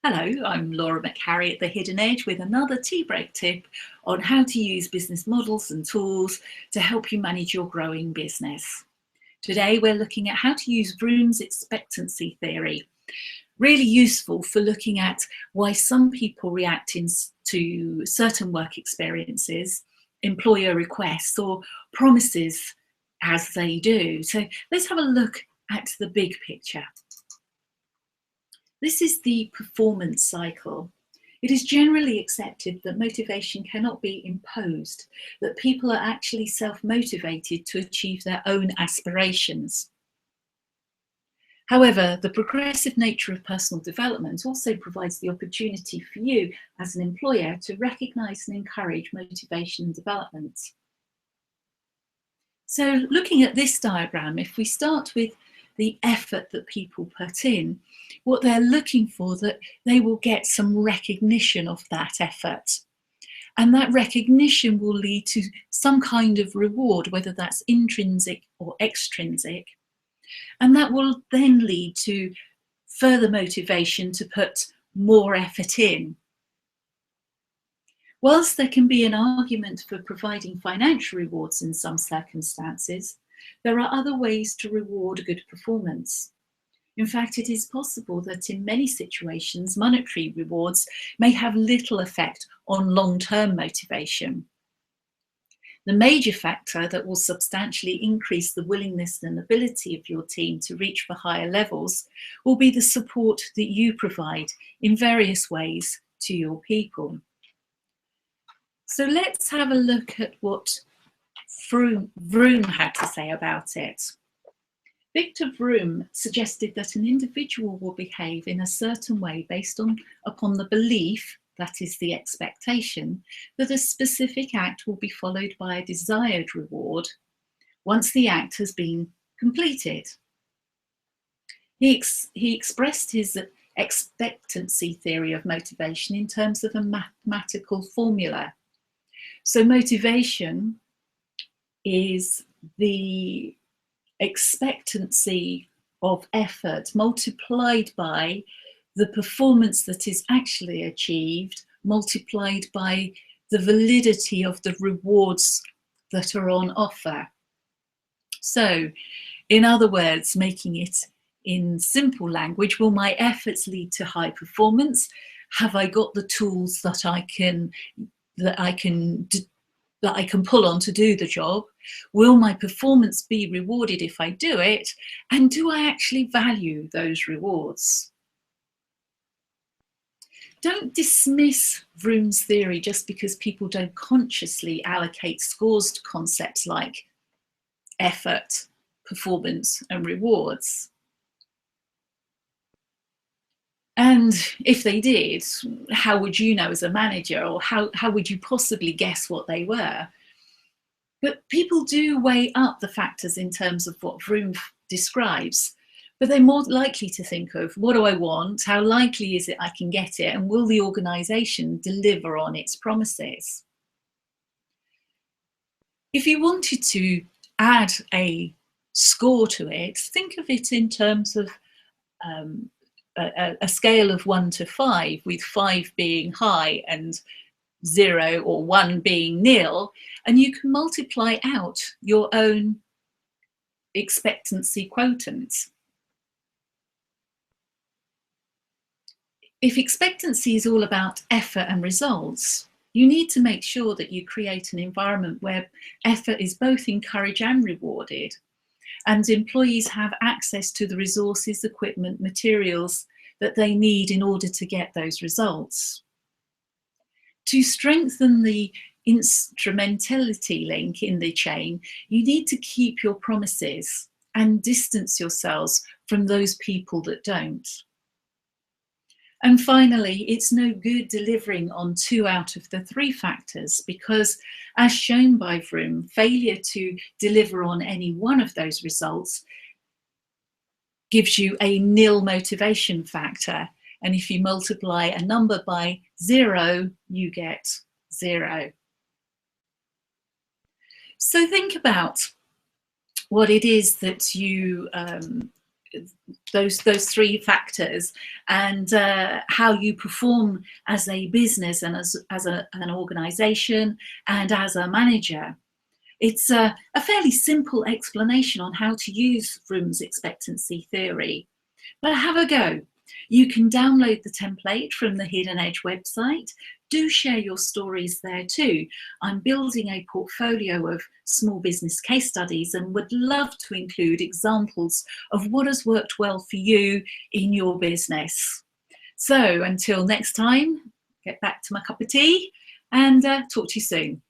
Hello, I'm Laura McHarrie at The Hidden Edge with another tea break tip on how to use business models and tools to help you manage your growing business. Today we're looking at how to use Vroom's expectancy theory. Really useful for looking at why some people react to certain work experiences, employer requests or promises as they do. So let's have a look at the big picture. This is the performance cycle. It is generally accepted that motivation cannot be imposed, that people are actually self-motivated to achieve their own aspirations. However, the progressive nature of personal development also provides the opportunity for you as an employer to recognise and encourage motivation and development. So looking at this diagram, if we start with the effort that people put in, what they're looking for, that they will get some recognition of that effort. And that recognition will lead to some kind of reward, whether that's intrinsic or extrinsic. And that will then lead to further motivation to put more effort in. Whilst there can be an argument for providing financial rewards in some circumstances, there are other ways to reward good performance. In fact, it is possible that in many situations, monetary rewards may have little effect on long-term motivation. The major factor that will substantially increase the willingness and ability of your team to reach for higher levels will be the support that you provide in various ways to your people. So let's have a look at what Vroom had to say about it. Victor Vroom suggested that an individual will behave in a certain way based upon the belief, that is the expectation, that a specific act will be followed by a desired reward once the act has been completed. He expressed his expectancy theory of motivation in terms of a mathematical formula. So motivation is the expectancy of effort multiplied by the performance that is actually achieved, multiplied by the validity of the rewards that are on offer. So, in other words, making it in simple language, will my efforts lead to high performance? Have I got the tools that I can pull on to do the job? Will my performance be rewarded if I do it? And do I actually value those rewards? Don't dismiss Vroom's theory just because people don't consciously allocate scores to concepts like effort, performance, and rewards. And if they did, how would you know as a manager, or how would you possibly guess what they were? But people do weigh up the factors in terms of what Vroom describes, but they're more likely to think of, what do I want? How likely is it I can get it? And will the organisation deliver on its promises? If you wanted to add a score to it, think of it in terms of a scale of 1 to 5, with 5 being high and 0 or 1 being nil, and you can multiply out your own expectancy quotient. If expectancy is all about effort and results, you need to make sure that you create an environment where effort is both encouraged and rewarded, and employees have access to the resources, equipment, materials that they need in order to get those results. To strengthen the instrumentality link in the chain, you need to keep your promises and distance yourselves from those people that don't. And finally, it's no good delivering on 2 out of the 3 factors, because as shown by Vroom, failure to deliver on any one of those results gives you a nil motivation factor. And if you multiply a number by 0, you get 0. So think about what it is that you those three factors, and how you perform as a business and as an organization and as a manager. It's a fairly simple explanation on how to use Vroom's expectancy theory, but have a go. You can download the template from the Hidden Edge website. Do share your stories there too. I'm building a portfolio of small business case studies and would love to include examples of what has worked well for you in your business. So until next time, get back to my cup of tea and talk to you soon.